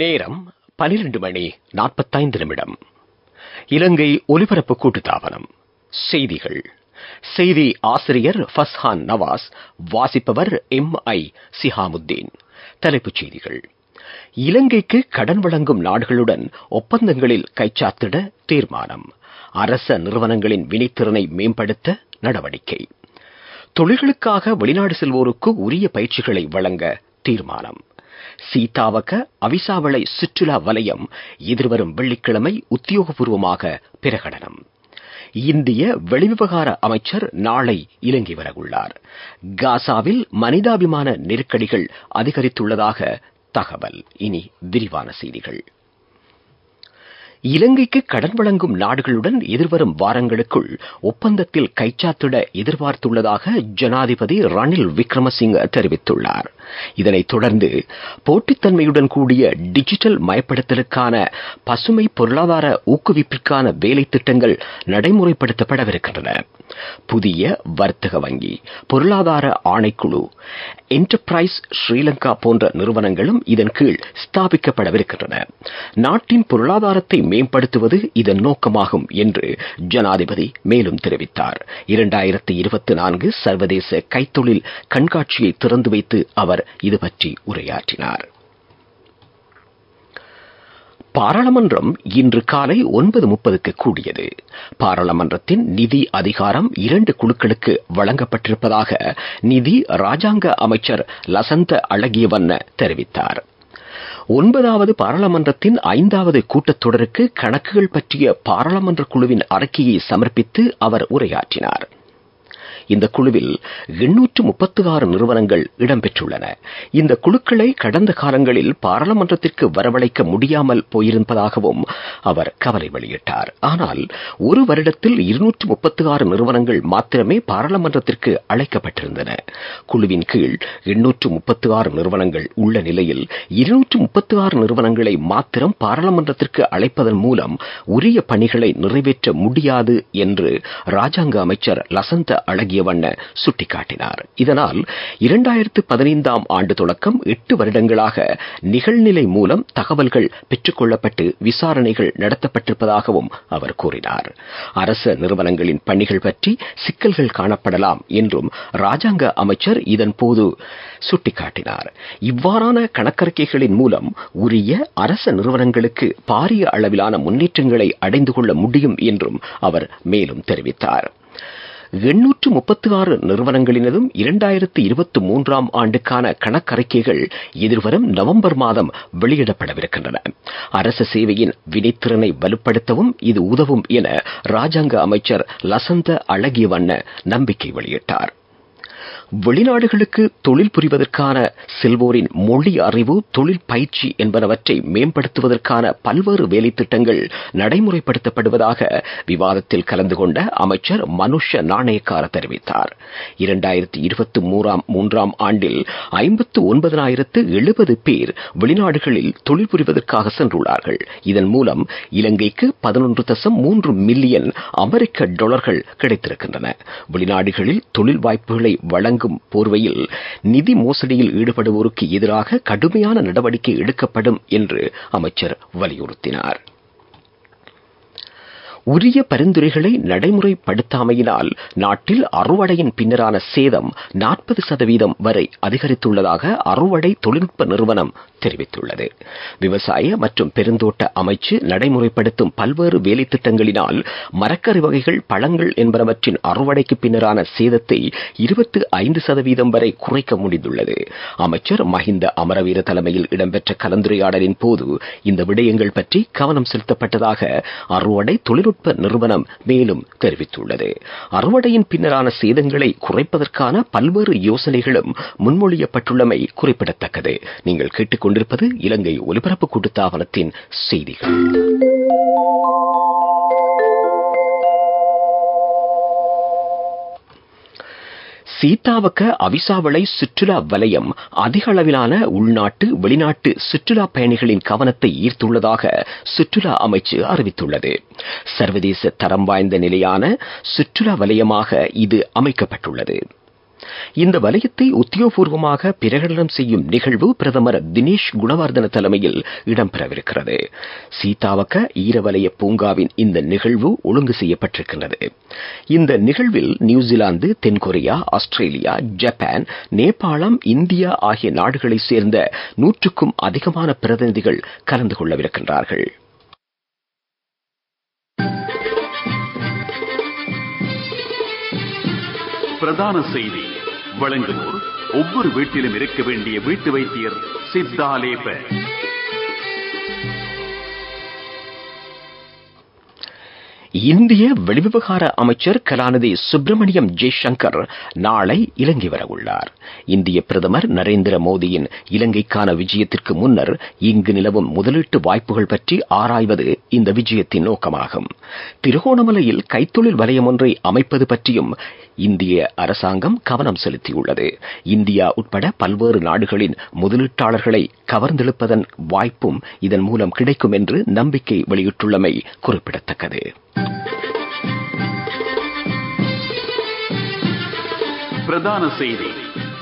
நேரம் 12:45. இலங்கை ஒலிபரப்பு கூட்டுத்தாபனம். செய்திகள். செய்தி ஆசிரியர் ஃபஸ்ஹான் நவாஸ். வாசிப்பவர் MI சிஹாமுத்தீன். தலைப்புச் செய்திகள். இலங்கைக்கு கடன் வழங்கும் நாடுகளுடன் ஒப்பந்தங்களில் கைச்சாத்திட தீர்மானம். அரச நிறுவனங்களின் வினைத்திறனை மேம்படுத்த நடவடிக்கை. தொழில்களுக்காக வெளிநாடு செல்வோருக்கு உரிய பயிற்சிகளை வழங்க தீர்மானம். சீதாவக அவிசாவளை சுற்றுலா வலயம் எதிர்வரும் வெள்ளிக்கிழமை உத்தியோகபூர்வமாக பிரகடனம். இந்திய வெளிவிவகார அமைச்சர் நாளை இலங்கை வரவுள்ளார். காசாவில் மனிதாபிமான நெருக்கடிகள் அதிகரித்துள்ளதாக தகவல். இனி விரிவான செய்திகள். இலங்கைக்கு கடன் வழங்கும் நாடுகளுடன் எதிர்வரும் வாரங்களுக்குள் ஒப்பந்தத்தில் கைச்சாத்திட எதிர்பார்த்துள்ளதாக ஜனாதிபதி ரணில் விக்ரமசிங்க தெரிவித்துள்ளார். இதனைத் தொடர்ந்து போட்டித்தன்மையுடன் கூடிய டிஜிட்டல் மயப்படுத்தலுக்கான பசுமை பொருளாதார ஊக்குவிப்பிற்கான வேலை திட்டங்கள் நடைமுறைப்படுத்தப்படவிருக்கின்றன. புதிய வர்த்தக வங்கி, பொருளாதார ஆணைக்குழு, என்டர்பிரைஸ் ஸ்ரீலங்கா போன்ற நிறுவனங்களும் இதன் கீழ் ஸ்தாபிக்கப்படவிருக்கின்றன. நாட்டின் பொருளாதாரத்தை மேம்படுத்துவது இதன் நோக்கமாகும் என்று ஜனாதிபதி மேலும் தெரிவித்தார். 2024 சர்வதேச கைத்தொழில் கண்காட்சியை திறந்து வைத்து அவர் இது பற்றி உரையாற்றினார். பாராளுமன்றம் இன்று காலை 9:30 கூடியது. பாராளுமன்றத்தின் நிதி அதிகாரம் 2 குழுக்களுக்கு வழங்கப்பட்டிருப்பதாக நிதி ராஜாங்க அமைச்சர் லசந்த அழகியவண்ண தெரிவித்தார். 9வது பாராளுமன்றத்தின் 5வது கூட்டத்தொடருக்கு கணக்குகள் பற்றிய பாராளுமன்ற குழுவின் அறிக்கையை சமர்ப்பித்து அவர் உரையாற்றினார். இந்த குழுவில் 836 நிறுவனங்கள் இடம்பெற்றுள்ளன. இந்த குழுக்களை கடந்த காலங்களில் பாராளுமன்றத்திற்கு வரவழைக்க முடியாமல் போயிருப்பதாகவும் அவர் கவலை வெளியிட்டார். ஆனால் ஒரு வருடத்தில் 236 நிறுவனங்கள் மாத்திரமே பாராளுமன்றத்திற்கு அழைக்கப்பட்டிருந்தன. குழுவின் கீழ் 836 நிறுவனங்கள் உள்ள நிலையில் 236 நிறுவனங்களை மாத்திரம் பாராளுமன்றத்திற்கு அழைப்பதன் மூலம் உரிய பணிகளை நிறைவேற்ற முடியாது என்று ராஜாங்க அமைச்சர் லசந்த அழகிய சுட்டிக்காட்டினார். இதனால் 2015 ஆண்டு தொடக்கம் 8 வருடங்களாக நிகழ்நிலை மூலம் தகவல்கள் பெற்றுக் கொள்ளப்பட்டு விசாரணைகள் நடத்தப்பட்டிருப்பதாகவும் அவர் கூறினார். அரச நிறுவனங்களின் பணிகள் பற்றி சிக்கல்கள் காணப்படலாம் என்றும் ராஜாங்க அமைச்சர் இதன் போது சுட்டிக்காட்டினார். இவ்வாறான கணக்கறிக்கைகளின் மூலம் உரிய அரச நிறுவனங்களுக்கு பாரிய அளவிலான முன்னேற்றங்களை அடைந்து கொள்ள முடியும் என்றும் அவர் மேலும் தெரிவித்தார். 836 நிறுவனங்களினதும் 2023 ஆண்டுக்கான கணக்கறிக்கைகள் எதிர்வரும் நவம்பர் மாதம் வெளியிடப்படவிருக்கின்றன. அரச சேவையின் வினைத்திறனை வலுப்படுத்தவும் இது உதவும் என ராஜாங்க அமைச்சர் லசந்த அழகியவண்ண நம்பிக்கை வெளியிட்டார். வெளிநாடுகளுக்கு தொழில் புரிவதற்கான செல்வோரின் மொழி அறிவு, தொழில் பயிற்சி என்பனவற்றை மேம்படுத்துவதற்கான பல்வேறு வேலை திட்டங்கள் நடைமுறைப்படுத்தப்படுவதாக விவாதத்தில் கலந்து கொண்ட அமைச்சர் மனுஷ நாணயக்கார தெரிவித்தார். 2023 ஆண்டில் 59,070 பேர் வெளிநாடுகளில் தொழில் புரிவதற்காக சென்றுள்ளார்கள். இதன் மூலம் இலங்கைக்கு 11.3 மில்லியன் அமெரிக்க டாலர்கள் கிடைத்திருக்கின்றன. வெளிநாடுகளில் தொழில் வாய்ப்புகளை வழங்கும் போர்வையில் நிதி மோசடியில் ஈடுபடுவோருக்கு எதிராக கடுமையான நடவடிக்கை எடுக்கப்படும் என்று அமைச்சர் வலியுறுத்தினார். உரிய பரிந்துரைகளை நடைமுறைப்படுத்தாமையினால் நாட்டில் அறுவடையின் பின்னரான சேதம் 40% வரை அதிகரித்துள்ளதாக அறுவடை தொழில்நுட்ப நிறுவனம் தெரிவித்துள்ளது. விவசாய மற்றும் பெருந்தோட்ட அமைச்சு நடைமுறைப்படுத்தும் பல்வேறு வேலை திட்டங்களினால் மரக்கறி வகைகள், பழங்கள் என்பனவற்றின் அறுவடைக்கு பின்னரான சேதத்தை 25% வரை குறைக்க முடிந்துள்ளது. அமைச்சர் மஹிந்த அமரவீர தலைமையில் இடம்பெற்ற கலந்துரையாடலின் போது இந்த விடயங்கள் பற்றி கவனம் செலுத்தப்பட்டதாக அறுவடை தொழில்நுட்ப நிறுவனம் மேலும் தெரிவித்துள்ளது. அறுவடையின் பின்னரான சேதங்களை குறைப்பதற்கான பல்வேறு யோசனைகளும் முன்மொழியப்பட்டுள்ளமை குறிப்பிடத்தக்கது. நீங்கள் கேட்டுக்கொண்டிருப்பது இலங்கை ஒலிபரப்பு கூட்டுத்தாபனத்தின் செய்திகள். சீதாவக்க அவிசாவளை சுற்றுலா வலயம் அதிக அளவிலான உள்நாட்டு வெளிநாட்டு சுற்றுலா பயணிகளின் கவனத்தை ஈர்த்துள்ளதாக சுற்றுலா அமைச்சு அறிவித்துள்ளது. சர்வதேச தரம் வாய்ந்த நிலையான சுற்றுலா வலயமாக இது அமைக்கப்பட்டுள்ளது. இந்த வலயத்தை உத்தியோகபூர்வமாக பிரகடனம் செய்யும் நிகழ்வு பிரதமர் தினேஷ் குணவர்தன தலைமையில் இடம்பெறவிருக்கிறது. சீதாவக்க ஈரவலய பூங்காவின் இந்த நிகழ்வு ஒழுங்கு செய்யப்பட்டிருக்கிறது. இந்த நிகழ்வில் நியூசிலாந்து, தென்கொரியா, ஆஸ்திரேலியா, ஜப்பான், நேபாளம், இந்தியா ஆகிய நாடுகளைச் சேர்ந்த 100க்கும் அதிகமான பிரதிநிதிகள் கலந்து கொள்ளவிருக்கின்றார்கள். பிரதான செய்தி வழங்குவோர் ஒவ்வொரு வீட்டிலும் இருக்க வேண்டிய வீட்டு வைத்தியர் சித்தாலேப. இந்திய வெளிவிவகார அமைச்சர் கலாநிதி சுப்பிரமணியம் ஜெய்சங்கர் நாளை இலங்கை வரவுள்ளார். இந்திய பிரதமர் நரேந்திர மோடியின் இலங்கைக்கான விஜயத்திற்கு முன்னர் இங்கு நிலவும் முதலீட்டு வாய்ப்புகள் பற்றி ஆராய்வது இந்த விஜயத்தின் நோக்கமாகும். திருகோணமலையில் கைத்தொழில் வலயம் ஒன்றை அமைப்பது பற்றியும் இந்திய அரசாங்கம் கவனம் செலுத்தியுள்ளது. இந்தியா உட்பட பல்வேறு நாடுகளின் முதலீட்டாளர்களை கவர்ந்தெழுப்பதன் வாய்ப்பும் இதன் மூலம் கிடைக்கும் என்று நம்பிக்கை வெளியிட்டுள்ளமை குறிப்பிடத்தக்கது. பிரதான செய்தி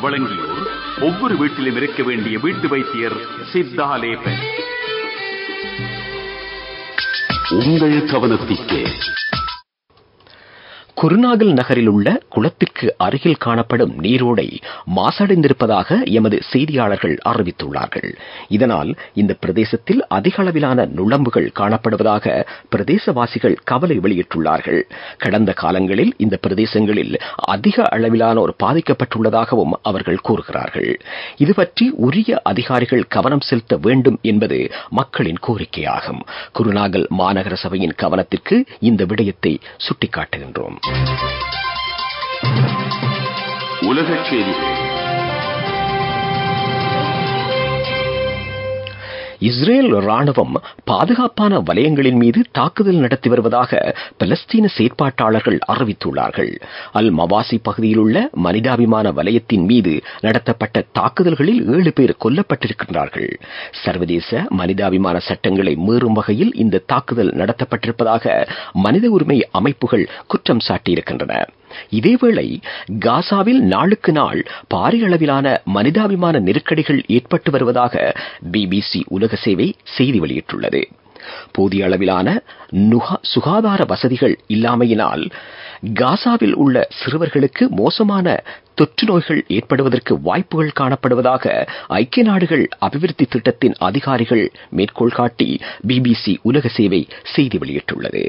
வழங்கியோர் ஒவ்வொரு வீட்டிலும் இருக்க வேண்டிய வீட்டு வைத்தியர் சித்தாலேப. உங்கள் கவனத்திற்கு குருநாகல் நகரில் உள்ள குளத்திற்கு அருகில் காணப்படும் நீரோடை மாசடைந்திருப்பதாக எமது செய்தியாளர்கள் அறிவித்துள்ளார்கள். இதனால் இந்த பிரதேசத்தில் அதிக அளவிலான நுழம்புகள் காணப்படுவதாக பிரதேசவாசிகள் கவலை வெளியிட்டுள்ளார்கள். கடந்த காலங்களில் இந்த பிரதேசங்களில் அதிக அளவிலானோர் பாதிக்கப்பட்டுள்ளதாகவும் அவர்கள் கூறுகிறார்கள். இதுபற்றி உரிய அதிகாரிகள் கவனம் செலுத்த வேண்டும் என்பது மக்களின் கோரிக்கையாகும். குருநாகல் மாநகர சபையின் கவனத்திற்கு இந்த விடயத்தை சுட்டிக்காட்டுகின்றோம். உலகச் செய்திகள். இஸ்ரேல் ராணுவம் பாதுகாப்பான வலயங்களின் மீது தாக்குதல் நடத்தி வருவதாக பலஸ்தீன செயற்பாட்டாளர்கள் அறிவித்துள்ளார்கள். அல் மவாசி பகுதியில் உள்ள மனிதாபிமான வலயத்தின் மீது நடத்தப்பட்ட தாக்குதல்களில் 7 பேர் கொல்லப்பட்டிருக்கிறார்கள். சர்வதேச மனிதாபிமான சட்டங்களை மீறும் வகையில் இந்த தாக்குதல் நடத்தப்பட்டிருப்பதாக மனித உரிமை அமைப்புகள் குற்றம் சாட்டியிருக்கின்றன. இதேவேளை காசாவில் நாளுக்கு நாள் பாரிய அளவிலான மனிதாபிமான நெருக்கடிகள் ஏற்பட்டு வருவதாக பிபிசி உலக சேவை செய்தி வெளியிட்டுள்ளது. போதிய அளவிலான சுகாதார வசதிகள் இல்லாமையினால் காசாவில் உள்ள சிறுவர்களுக்கு மோசமான தொற்று நோய்கள் ஏற்படுவதற்கு வாய்ப்புகள் காணப்படுவதாக ஐக்கிய நாடுகள் அபிவிருத்தி திட்டத்தின் அதிகாரிகள் மேற்கோள் காட்டி பிபிசி உலக சேவை செய்தி வெளியிட்டுள்ளது.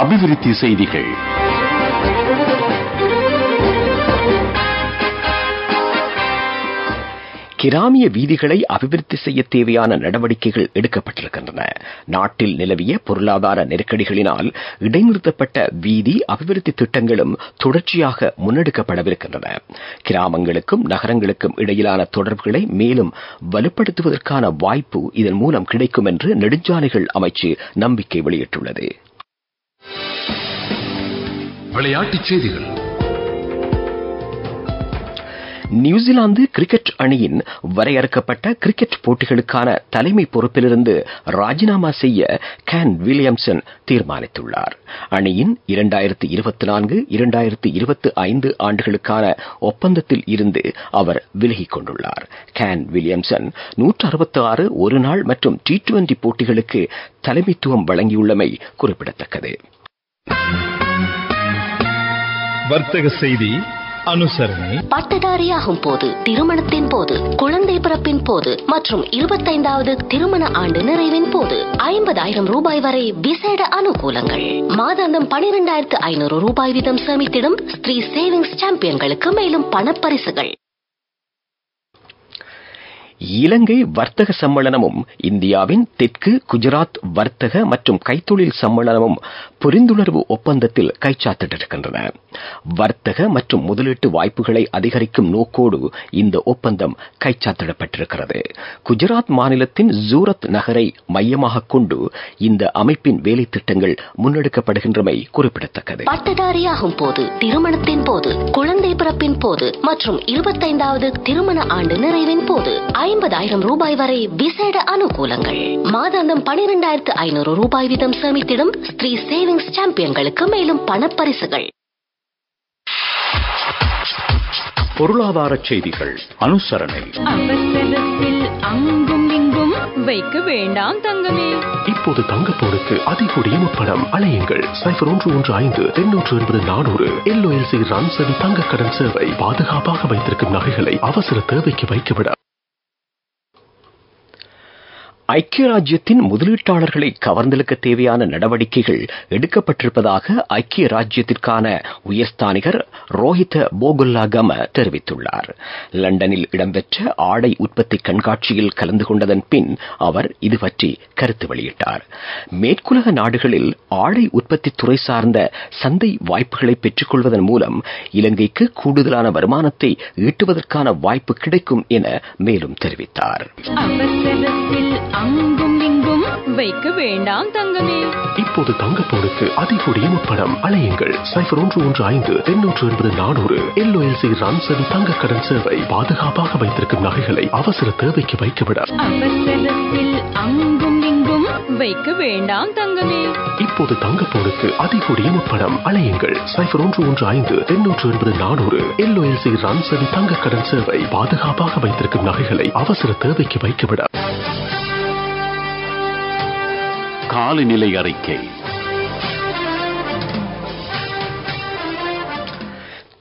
அபிவிருத்தி செய்திகள். கிராமிய வீதிகளை அபிவிருத்தி செய்ய தேவையான நடவடிக்கைகள் எடுக்கப்பட்டிருக்கின்றன. நாட்டில் நிலவிய பொருளாதார நெருக்கடிகளினால் இடைநிறுத்தப்பட்ட வீதி அபிவிருத்தி திட்டங்களும் தொடர்ச்சியாக முன்னெடுக்கப்படவிருக்கின்றன. கிராமங்களுக்கும் நகரங்களுக்கும் இடையிலான தொடர்புகளை மேலும் வலுப்படுத்துவதற்கான வாய்ப்பு இதன் மூலம் கிடைக்கும் என்று நெடுஞ்சாலைகள் அமைச்சு நம்பிக்கை வெளியிட்டுள்ளது. விளையாட்டுச் செய்திகள். நியூசிலாந்து கிரிக்கெட் அணியின் வரையறுக்கப்பட்ட கிரிக்கெட் போட்டிகளுக்கான தலைமை பொறுப்பிலிருந்து ராஜினாமா செய்ய கேன் வில்லியம்சன் தீர்மானித்துள்ளார். அணியின் 2024-2025 ஆண்டுகளுக்கான ஒப்பந்தத்தில் இருந்து அவர் விலகிக் கொண்டுள்ளார். கேன் வில்லியம்சன் 166 ஒருநாள் மற்றும் T20 போட்டிகளுக்கு தலைமைத்துவம் வழங்கியுள்ளமை குறிப்பிடத்தக்கது. வர்த்தக செய்தி அனுசரணை. பட்டதாரியாகும் போது, திருமணத்தின் போது, குழந்தை பிறப்பின் போது மற்றும் 25வது திருமண ஆண்டு நிறைவின் போது 50,000 ரூபாய் வரை விசேட அனுகூலங்கள். மாதாந்தம் 12,500 ரூபாய் வீதம் சேமித்திடும் ஸ்ரீ சேவிங்ஸ் சாம்பியன்களுக்கு மேலும் பணப்பரிசுகள். இலங்கை வர்த்தக சம்மேளனமும் இந்தியாவின் தெற்கு குஜராத் வர்த்தக மற்றும் கைத்தொழில் சம்மேளனமும் புரிந்துணர்வு ஒப்பந்தத்தில் கைச்சாத்திட்டிருக்கின்றன. வர்த்தக மற்றும் முதலீட்டு வாய்ப்புகளை அதிகரிக்கும் நோக்கோடு இந்த ஒப்பந்தம் கைச்சாத்திடப்பட்டிருக்கிறது. குஜராத் மாநிலத்தின் சூரத் நகரை மையமாக கொண்டு இந்த அமைப்பின் வேலை திட்டங்கள் முன்னெடுக்கப்படுகின்றமை குறிப்பிடத்தக்கது. பட்டதாரியாகும் போது, திருமணத்தின் போது, குழந்தை பிறப்பின் போது மற்றும் 25வது திருமண ஆண்டு நிறைவின் போது 50,000 ரூபாய் வரை விசேட அனுகூலங்கள். மாதாந்தம் 12,500 ரூபாய் வீதம் சேமித்திடும் ஸ்ரீ சேவிங்ஸ் சாம்பியன்களுக்கு மேலும் பணப்பரிசுகள். பொருளாதார செய்திகள் அனுசரணை. அவசரத்தில் அங்கும் இங்கும் வைக்க வேண்டாம் தங்கமே. இப்போது தங்கப்போனுக்கு அதிகூடிய முப்படம். அலையுங்கள் 0115-880-400. LOLC ரன்சவி தங்க கடன் சேவை. பாதுகாப்பாக வைத்திருக்கும் நகைகளை அவசர தேவைக்கு வைக்கவிட. ஐக்கிய ராஜ்யத்தின் முதலீட்டாளர்களை கவர்ந்தெழுக்க தேவையான நடவடிக்கைகள் எடுக்கப்பட்டிருப்பதாக ஐக்கிய ராஜ்யத்திற்கான உயர்ஸ்தானிகர் ரோஹித போகுல்லாகம தெரிவித்துள்ளார். லண்டனில் இடம்பெற்ற ஆடை உற்பத்தி கண்காட்சியில் கலந்து கொண்டதன் பின் அவர் இது பற்றி கருத்து வெளியிட்டார். மேற்குலக நாடுகளில் ஆடை உற்பத்தி துறை சார்ந்த சந்தை வாய்ப்புகளை பெற்றுக் கொள்வதன் மூலம் இலங்கைக்கு கூடுதலான வருமானத்தை ஈட்டுவதற்கான வாய்ப்பு கிடைக்கும் என மேலும் தெரிவித்தார். அங்கும் இங்கும் வைக்க வேண்டாம் தங்கமே. இப்போது தங்கப்போனுக்கு அதிகூடிய முப்படம். அலையுங்கள் 0115-880-400. LOLC ரன்சவி தங்க கடன் சேவை. பாதுகாப்பாக வைத்திருக்கும் நகைகளை அவசர தேவைக்கு வைக்கவிட. அவசரத்தில் அங்கும் இங்கும் வைக்க வேண்டாம் தங்கமே. இப்போது தங்கப்போனுக்கு அதிகூடிய முப்படம். அலையுங்கள் 0115-880-400. LOLC ரன்சவி தங்க கடன் சேவை. பாதுகாப்பாக வைத்திருக்கும் நகைகளை அவசர தேவைக்கு வைக்கவிட. காலநிலை அறிக்கை.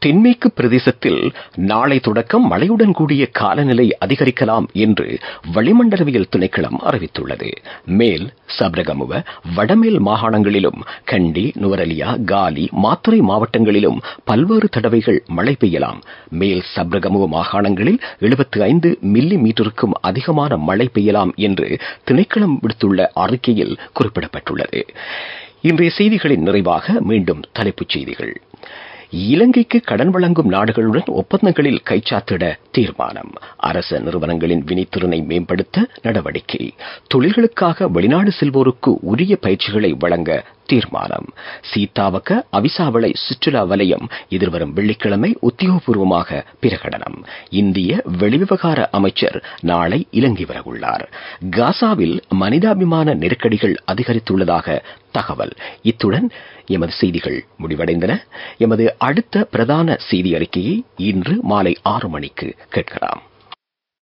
தென்மேற்கு பிரதேசத்தில் நாளை தொடக்கம் மழையுடன் கூடிய காலநிலை அதிகரிக்கலாம் என்று வளிமண்டலவியல் திணைக்களம் அறிவித்துள்ளது. மேல் சப்ரகமுவ வடமேல் மாகாணங்களிலும் கண்டி, நுவரெலியா, காலி, மாத்தறை மாவட்டங்களிலும் பல்வேறு தடவைகள் மழை பெய்யலாம். மேல் சப்ரகமுவ மாகாணங்களில் 75 மில்லி மீட்டருக்கும் அதிகமான மழை பெய்யலாம் என்று திணைக்களம் விடுத்துள்ள அறிக்கையில் குறிப்பிடப்பட்டுள்ளது. இன்றைய செய்திகளின் நிறைவாக மீண்டும் தலைப்புச் செய்திகள். இலங்கைக்கு கடன் வழங்கும் நாடுகளுடன் ஒப்பந்தங்களில் கைச்சாத்திட தீர்மானம். அரச நிறுவனங்களின் வினைத்திறனை மேம்படுத்த நடவடிக்கை. தொழில்களுக்காக வெளிநாடு செல்வோருக்கு உரிய பயிற்சிகளை வழங்க தீர்மானம். சீதாவக்க அவிசாவளை சுற்றுலா வலயம் எதிர்வரும் வெள்ளிக்கிழமை உத்தியோகபூர்வமாக பிரகடனம். இந்திய வெளிவிவகார அமைச்சர் நாளை இலங்கை வரவுள்ளார். காசாவில் மனிதாபிமான நெருக்கடிகள் அதிகரித்துள்ளதாக தகவல். இத்துடன் எமது செய்திகள் முடிவடைந்தன. எமது அடுத்த பிரதான செய்தி அறிக்கையை இன்று மாலை 6 மணிக்கு கேட்கலாம்.